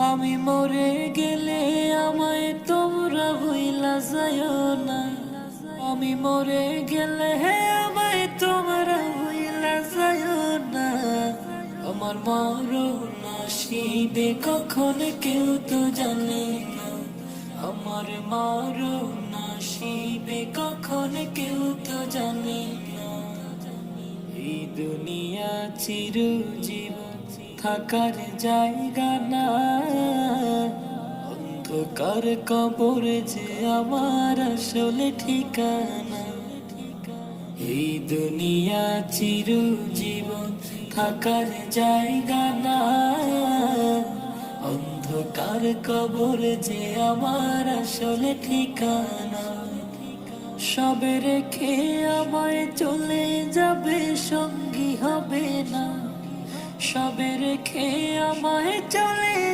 আমি মরে গেলে আমায় তোমরা ভুইলা যাইও না। আমি মরে গেলে আমায় তোমরা ভুইলা যাইও না। আমার মরণ আসিবে কখন কেউ তো জানে না। আমার মরণ আসিবে কখন কেউ তো জানে না। এই দুনিয়া চিরজীবন থাকার জায়গা না। অন্ধকার কবর যে আমার আসলে ঠিকানা। এই দুনিয়া চিরজীবন থাকার জায়গা না। অন্ধকার কবর যে আমার আসলে ঠিকানা। সবে রেখে আমায় চলে যাবে, সঙ্গী হবে না। সবে রেখে আমায় চলে যাবে।